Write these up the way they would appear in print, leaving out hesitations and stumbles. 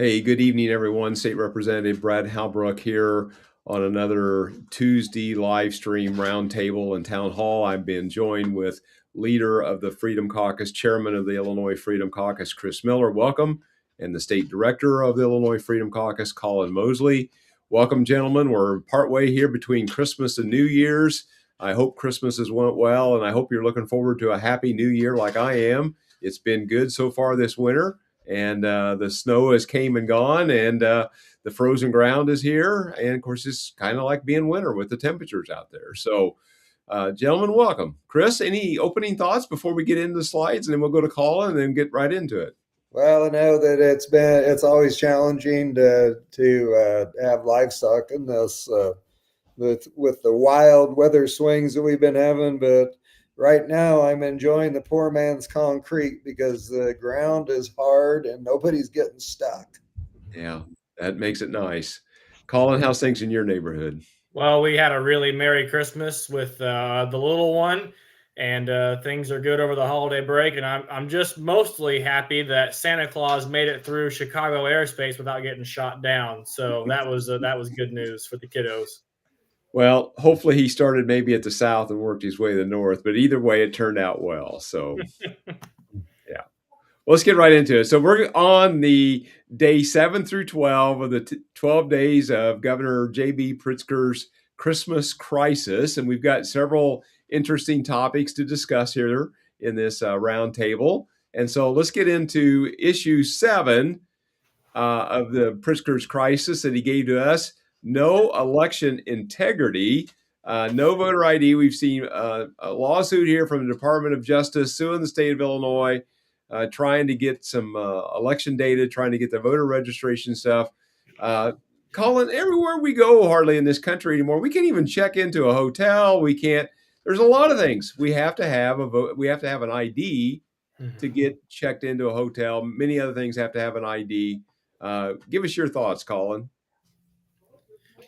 Hey, good evening, everyone. State Representative Brad Halbrook here on another Tuesday live stream roundtable and town hall. I've been joined with leader of the Freedom Caucus, chairman of the Illinois Freedom Caucus, Chris Miller. Welcome. And the state director of the Illinois Freedom Caucus, Colin Mosley. Welcome, gentlemen. We're partway here between Christmas and New Year's. I hope Christmas has went well, and I hope you're looking forward to a happy new year like I am. It's been good so far this winter. And the snow has came and gone, and the frozen ground is here. And of course, it's kind of like being winter with the temperatures out there. So, gentlemen, welcome. Chris, any opening thoughts before we get into the slides, and then we'll go to Colin and then get right into it. Well, I know that it's always challenging to have livestock in this with the wild weather swings that we've been having, but right now I'm enjoying the poor man's concrete because the ground is hard and nobody's getting stuck. Yeah, that makes it nice. Colin, how's things in your neighborhood? Well, we had a really Merry Christmas with the little one, and things are good over the holiday break. And I'm just mostly happy that Santa Claus made it through Chicago airspace without getting shot down. So that was good news for the kiddos. Well, hopefully he started maybe at the south and worked his way to the north, but either way, it turned out well. So, yeah. Well, let's get right into it. So we're on the day 7 through 12 of the 12 days of Governor J.B. Pritzker's Christmas crisis, and we've got several interesting topics to discuss here in this roundtable. And so let's get into issue 7 of the Pritzker's crisis that he gave to us. No election integrity, no voter ID. We've seen a lawsuit here from the Department of Justice suing the state of Illinois, trying to get some election data, trying to get the voter registration stuff. Colin, everywhere we go, hardly in this country anymore, we can't even check into a hotel. We can't. There's a lot of things. We have to have a vote. We have to have an ID to get checked into a hotel. Many other things have to have an ID. Give us your thoughts, Colin.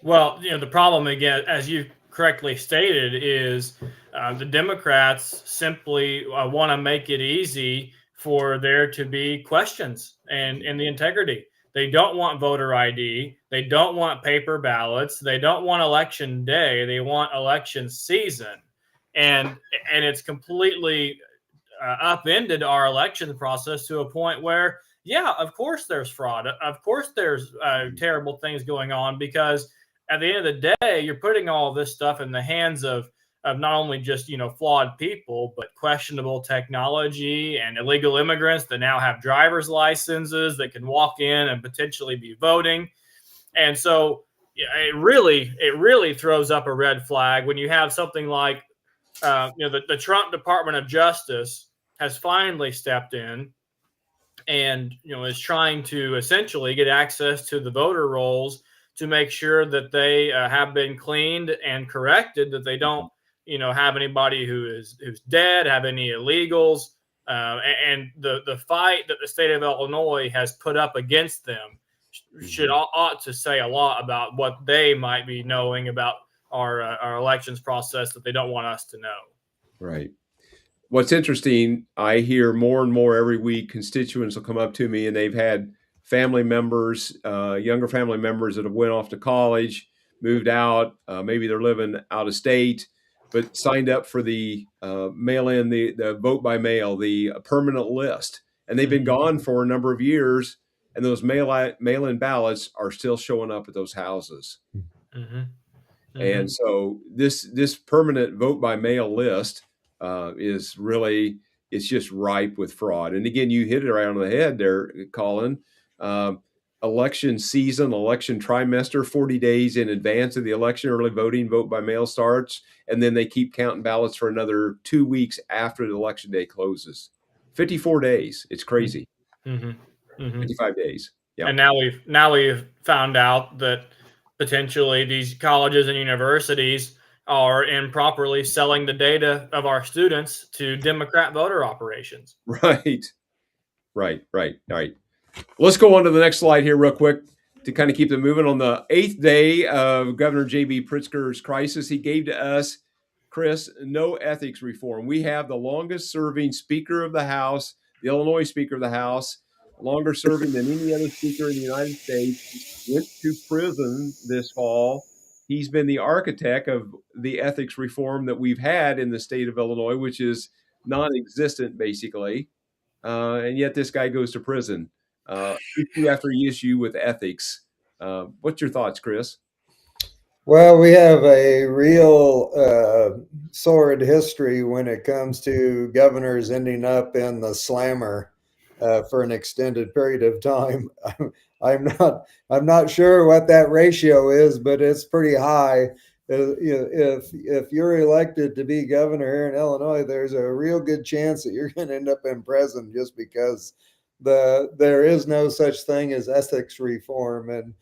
Well, the problem again, as you correctly stated, is the Democrats simply want to make it easy for there to be questions and the integrity. They don't want voter ID. They don't want paper ballots. They don't want election day. They want election season. And it's completely upended our election process to a point where, yeah, of course there's fraud. Of course there's terrible things going on, because at the end of the day, you're putting all this stuff in the hands of not only just, flawed people, but questionable technology and illegal immigrants that now have driver's licenses that can walk in and potentially be voting. And so it really throws up a red flag when you have something like, the Trump Department of Justice has finally stepped in and, is trying to essentially get access to the voter rolls to make sure that they have been cleaned and corrected, that they don't, have anybody who's dead, have any illegals, and the fight that the state of Illinois has put up against them ought to say a lot about what they might be knowing about our elections process that they don't want us to know. Right. What's interesting, I hear more and more every week, constituents will come up to me and they've had family members, younger family members that have went off to college, moved out, maybe they're living out of state, but signed up for the mail-in, the vote by mail, the permanent list. And they've been gone for a number of years, and those mail-in ballots are still showing up at those houses. Mm-hmm. Mm-hmm. And so this permanent vote by mail list is really, it's just ripe with fraud. And again, you hit it right on the head there, Colin. Election season, election trimester, 40 days in advance of the election, early voting, vote by mail starts. And then they keep counting ballots for another 2 weeks after the election day closes. 54 days. It's crazy. Mm-hmm. Mm-hmm. 55 days. Yeah. And now we've found out that potentially these colleges and universities are improperly selling the data of our students to Democrat voter operations. Right. Let's go on to the next slide here real quick to kind of keep it moving. On the 8th day of Governor J.B. Pritzker's crisis, he gave to us, Chris, no ethics reform. We have the longest serving Speaker of the House, the Illinois Speaker of the House, longer serving than any other speaker in the United States, went to prison this fall. He's been the architect of the ethics reform that we've had in the state of Illinois, which is non-existent basically. And yet this guy goes to prison issue after issue with ethics. What's your thoughts, Chris? Well, we have a real sordid history when it comes to governors ending up in the slammer for an extended period of time. I'm not sure what that ratio is, but it's pretty high. If you're elected to be governor here in Illinois, there's a real good chance that you're going to end up in prison just because there is no such thing as ethics reform.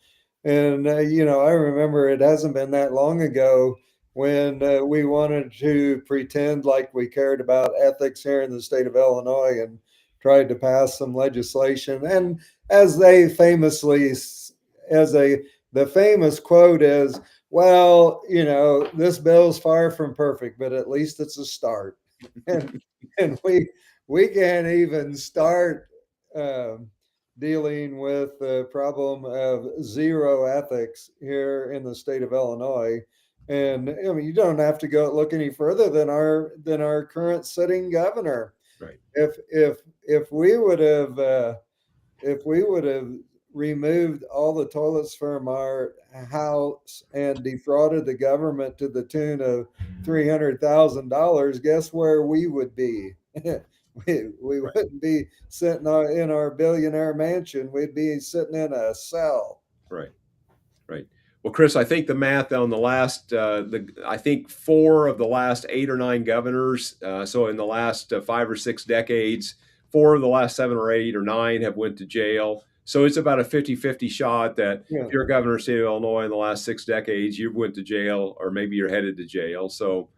I remember it hasn't been that long ago when we wanted to pretend like we cared about ethics here in the state of Illinois and tried to pass some legislation. And as they famously, the famous quote is, well, this bill's far from perfect, but at least it's a start. and and we can't even start dealing with the problem of zero ethics here in the state of Illinois. And I mean, you don't have to go look any further than our current sitting governor. Right. If we would have removed all the toilets from our house and defrauded the government to the tune of $300,000, guess where we would be? We wouldn't be sitting in our billionaire mansion. We'd be sitting in a cell. Right. Right. Well, Chris, I think the math on the last, I think 4 of the last 8 or 9 governors. So in the last 5 or 6 decades, 4 of the last 7 or 8 or 9 have went to jail. So it's about a 50-50 shot that if you're a governor of the state of Illinois in the last 6 decades, you went to jail or maybe you're headed to jail. So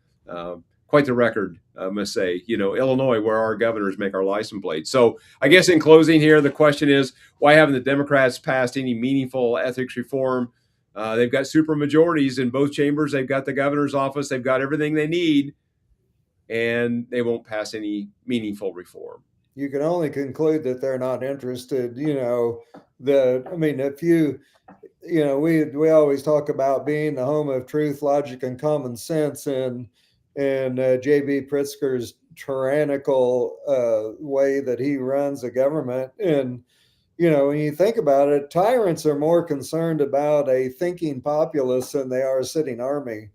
quite the record, I must say. Illinois, where our governors make our license plates. So I guess in closing here, the question is, why haven't the Democrats passed any meaningful ethics reform? They've got super majorities in both chambers. They've got the governor's office. They've got everything they need, and they won't pass any meaningful reform. You can only conclude that they're not interested. We always talk about being the home of truth, logic, and common sense, and J.B. Pritzker's tyrannical way that he runs the government. And when you think about it, tyrants are more concerned about a thinking populace than they are a sitting army,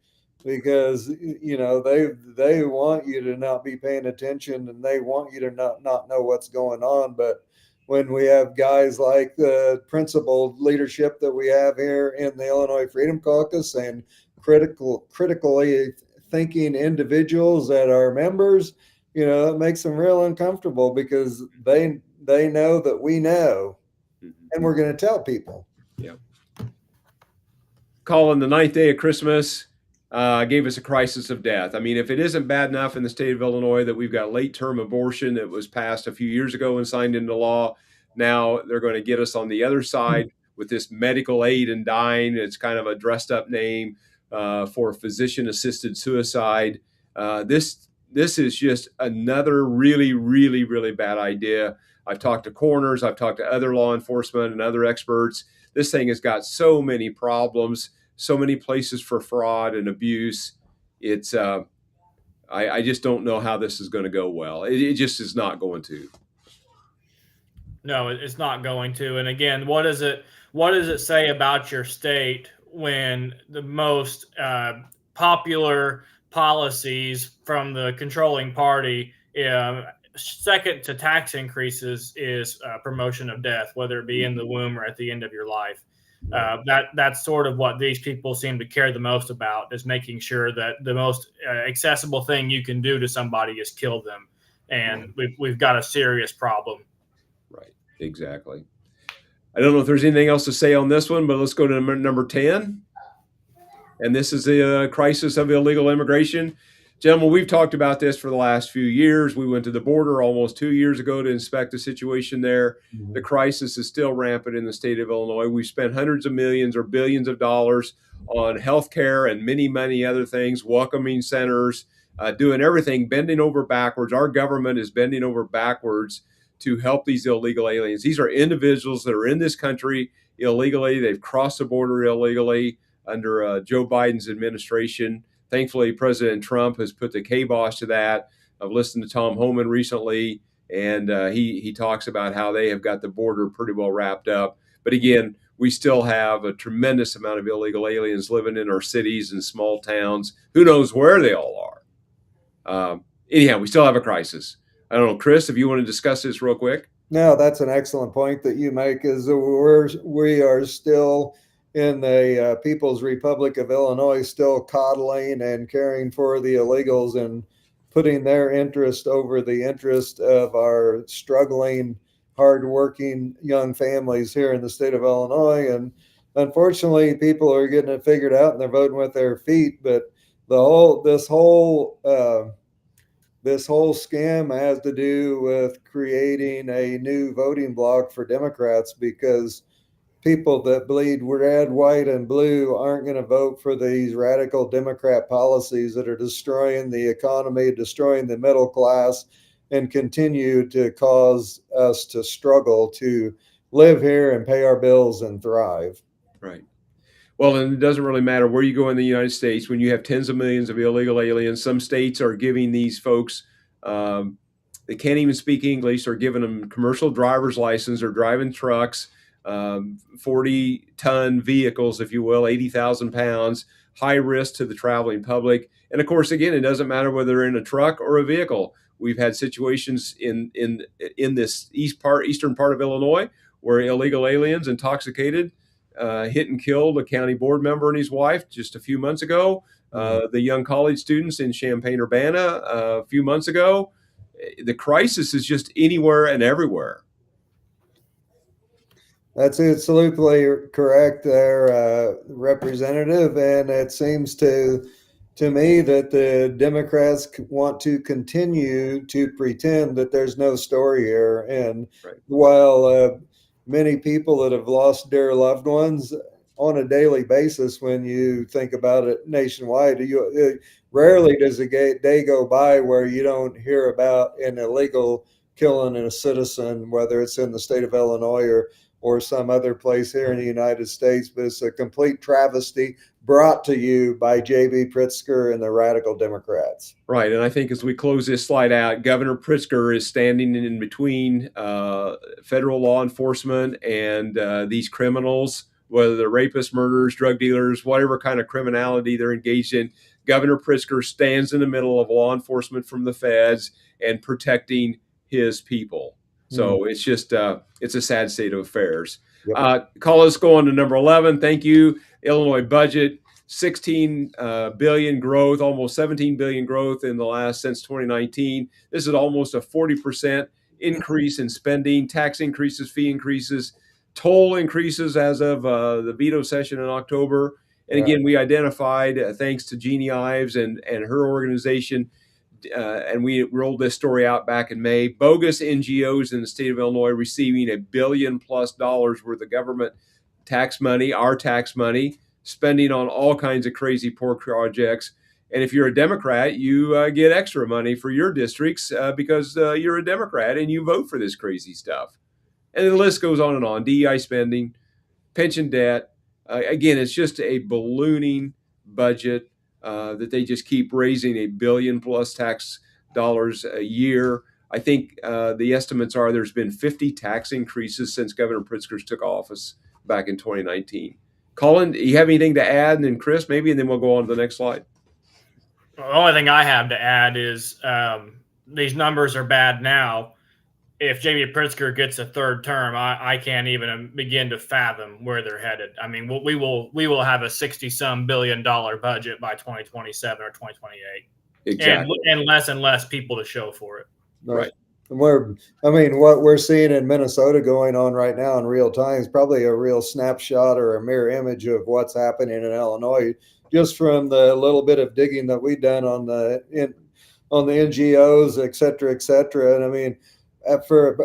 because they want you to not be paying attention and they want you to not know what's going on. But when we have guys like the principled leadership that we have here in the Illinois Freedom Caucus and critically thinking individuals that are members, it makes them real uncomfortable because they know that we know, and we're going to tell people. Yeah. Colin, the 9th day of Christmas gave us a crisis of death. I mean, if it isn't bad enough in the state of Illinois that we've got late-term abortion that was passed a few years ago and signed into law, now they're going to get us on the other side with this medical aid in dying. It's kind of a dressed-up name for physician-assisted suicide. This is just another really, really, really bad idea. I've talked to coroners. I've talked to other law enforcement and other experts. This thing has got so many problems, so many places for fraud and abuse. It's I just don't know how this is going to go well. It just is not going to. No, it's not going to. And again, what does it say about your state when the most popular policies from the controlling party, second to tax increases, is promotion of death, whether it be in the womb or at the end of your life? That's sort of what these people seem to care the most about, is making sure that the most accessible thing you can do to somebody is kill them. And we've got a serious problem. Right. Exactly. I don't know if there's anything else to say on this one, but let's go to number 10. And this is the crisis of illegal immigration. Gentlemen, we've talked about this for the last few years. We went to the border almost 2 years ago to inspect the situation there. Mm-hmm. The crisis is still rampant in the state of Illinois. We've spent hundreds of millions or billions of dollars on healthcare and many other things, welcoming centers, doing everything, bending over backwards. Our government is bending over backwards to help these illegal aliens. These are individuals that are in this country illegally. They've crossed the border illegally under Joe Biden's administration. Thankfully, President Trump has put the kibosh to that. I've listened to Tom Homan recently, and he talks about how they have got the border pretty well wrapped up. But again, we still have a tremendous amount of illegal aliens living in our cities and small towns. Who knows where they all are? Anyhow, we still have a crisis. I don't know, Chris, if you want to discuss this real quick. No, that's an excellent point that you make. Is we are still in the People's Republic of Illinois, still coddling and caring for the illegals and putting their interest over the interest of our struggling, hardworking young families here in the state of Illinois. And unfortunately, people are getting it figured out and they're voting with their feet. But this whole scam has to do with creating a new voting bloc for Democrats, because people that bleed red, white, and blue aren't going to vote for these radical Democrat policies that are destroying the economy, destroying the middle class, and continue to cause us to struggle to live here and pay our bills and thrive. Right. Well, and it doesn't really matter where you go in the United States when you have tens of millions of illegal aliens. Some states are giving these folks, they can't even speak English, or giving them commercial driver's license or driving trucks, 40-ton vehicles, if you will, 80,000 pounds, high risk to the traveling public. And of course, again, it doesn't matter whether they're in a truck or a vehicle. We've had situations in this eastern part of Illinois where illegal aliens, intoxicated, hit and killed a county board member and his wife just a few months ago. The young college students in Champaign-Urbana a few months ago. The crisis is just anywhere and everywhere. That's absolutely correct there, Representative. And it seems to me that the Democrats want to continue to pretend that there's no story here. And right. While many people that have lost their loved ones on a daily basis, when you think about it nationwide, rarely does a day go by where you don't hear about an illegal killing a citizen, whether it's in the state of Illinois or some other place here in the United States. But it's a complete travesty brought to you by J.B. Pritzker and the radical Democrats. Right. And I think as we close this slide out, Governor Pritzker is standing in between federal law enforcement and these criminals, whether they're rapists, murderers, drug dealers, whatever kind of criminality they're engaged in. Governor Pritzker stands in the middle of law enforcement from the feds and protecting his people. So it's just, it's a sad state of affairs. Yep. Let's go on to number 11. Thank you. Illinois budget, 16 billion growth, almost 17 billion growth in the last since 2019. This is almost a 40% increase in spending, tax increases, fee increases, toll increases as of the veto session in October. And again, we identified, thanks to Jeannie Ives and her organization, and we rolled this story out back in May, bogus NGOs in the state of Illinois receiving $1 billion+ worth of government tax money, our tax money, spending on all kinds of crazy poor projects. And if you're a Democrat, you get extra money for your districts because you're a Democrat and you vote for this crazy stuff. And the list goes on and on. DEI spending, pension debt. Again, it's just a ballooning budget that they just keep raising $1 billion+ tax dollars a year. I think the estimates are there's been 50 tax increases since Governor Pritzker took office back in 2019. Colin, do you have anything to add? And then Chris, maybe, and then we'll go on to the next slide. Well, the only thing I have to add is these numbers are bad now. If J.B. Pritzker gets a third term, I can't even begin to fathom where they're headed. I mean, we will have a $60-some billion budget by 2027 or 2028. Exactly. And less people to show for it. Right. And what we're seeing in Minnesota going on right now in real time is probably a real snapshot or a mirror image of what's happening in Illinois, just from the little bit of digging that we've done on the NGOs, et cetera, et cetera. And I mean, for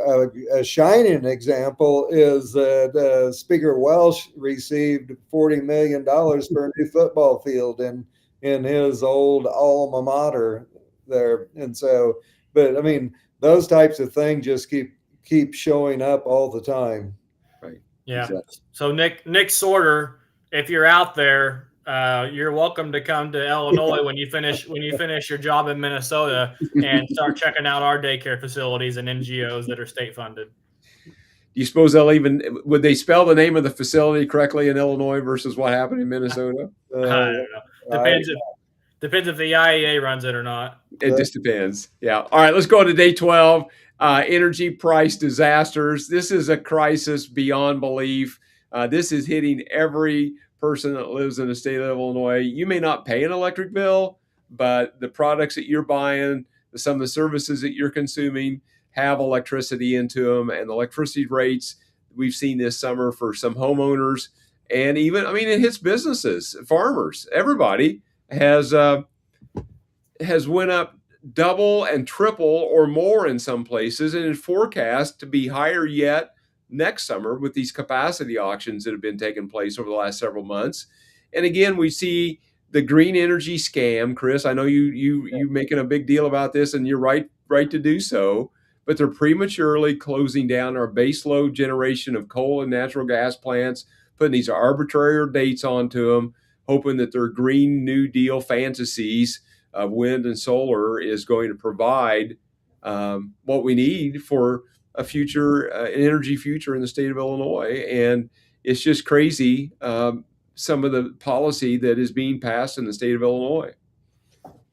a shining example is that Speaker Welsh received $40 million for a new football field in his old alma mater there. And so, but I mean, those types of things just keep keep showing up all the time. Right. Yeah. Exactly. So Nick Sorter, if you're out there, you're welcome to come to Illinois when you finish your job in Minnesota and start checking out our daycare facilities and NGOs that are state funded. Do you suppose would they spell the name of the facility correctly in Illinois versus what happened in Minnesota? I don't know. Depends if the IEA runs it or not. It just depends. Yeah. All right. Let's go on to day 12. Energy price disasters. This is a crisis beyond belief. This is hitting every person that lives in the state of Illinois. You may not pay an electric bill, but the products that you're buying, some of the services that you're consuming have electricity into them, and the electricity rates we've seen this summer for some homeowners, and even, I mean, it hits businesses, farmers, everybody has went up double and triple or more in some places, and is forecast to be higher yet next summer with these capacity auctions that have been taking place over the last several months. And again, we see the green energy scam. Chris, I know you making a big deal about this, and you're right to do so. But they're prematurely closing down our baseload generation of coal and natural gas plants, putting these arbitrary dates onto them, hoping that their Green New Deal fantasies of wind and solar is going to provide what we need for a future energy future in the state of Illinois. And it's just crazy, some of the policy that is being passed in the state of Illinois.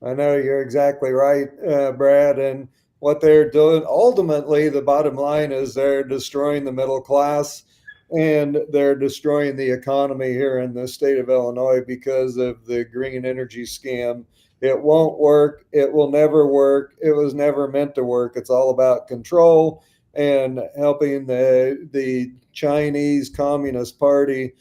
I know you're exactly right, Brad. And what they're doing, ultimately, the bottom line is they're destroying the middle class, and they're destroying the economy here in the state of Illinois because of the green energy scam. It won't work. It will never work. It was never meant to work. It's all about control and helping the Chinese Communist Party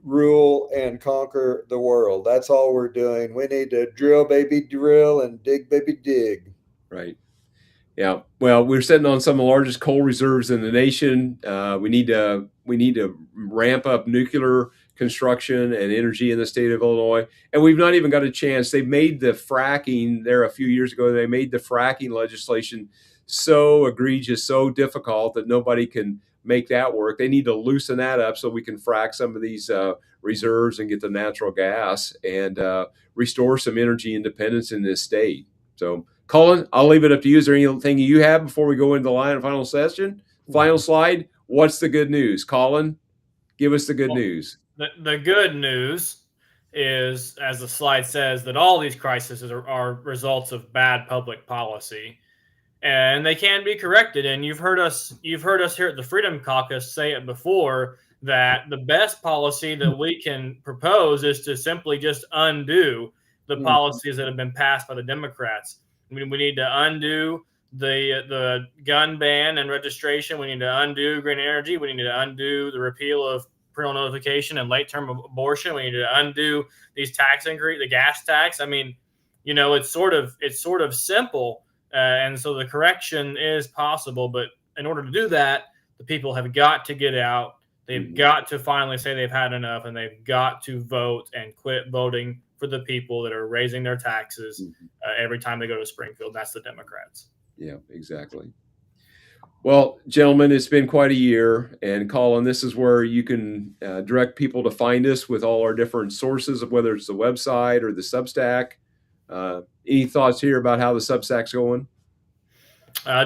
rule and conquer the world. That's all we're doing. We need to drill, baby, drill, and dig, baby, dig. Right. Yeah. Well, we're sitting on some of the largest coal reserves in the nation. We need to ramp up nuclear construction and energy in the state of Illinois. And we've not even got a chance. They made the fracking there a few years ago. They made the fracking legislation so egregious, so difficult that nobody can make that work. They need to loosen that up so we can frack some of these reserves and get the natural gas and restore some energy independence in this state. So, Colin, I'll leave it up to you. Is there anything you have before we go into the line and final session? Final slide. What's the good news? Colin, give us the good news. The good news is, as the slide says, that all these crises are results of bad public policy, and they can be corrected. And you've heard us here at the Freedom Caucus say it before, that the best policy that we can propose is to simply just undo the policies that have been passed by the Democrats. I mean, we need to undo the gun ban and registration. We need to undo green energy. We need to undo the repeal of parental notification and late-term abortion. We need to undo these tax increase, the gas tax. I mean, you know, it's sort of simple, and so the correction is possible. But in order to do that, the people have got to get out. They've got to finally say they've had enough, and they've got to vote and quit voting for the people that are raising their taxes every time they go to Springfield. That's the Democrats. Yeah, exactly. Well, gentlemen, it's been quite a year. And Colin, this is where you can direct people to find us with all our different sources, of whether it's the website or the Substack. Any thoughts here about how the Substack's going?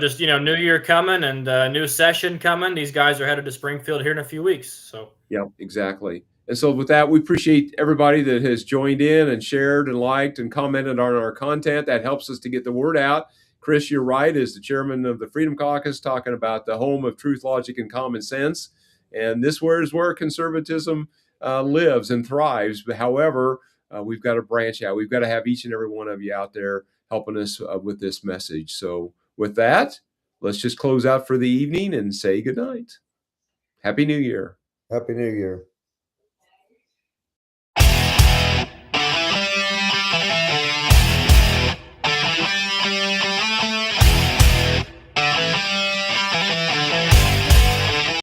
Just, New Year coming and new session coming. These guys are headed to Springfield here in a few weeks. So yeah, exactly. And so with that, we appreciate everybody that has joined in and shared and liked and commented on our content. That helps us to get the word out. Chris, you're right, as the chairman of the Freedom Caucus, talking about the home of truth, logic, and common sense. And this is where conservatism lives and thrives. But however, we've got to branch out. We've got to have each and every one of you out there helping us with this message. So with that, let's just close out for the evening and say good night. Happy New Year. Happy New Year.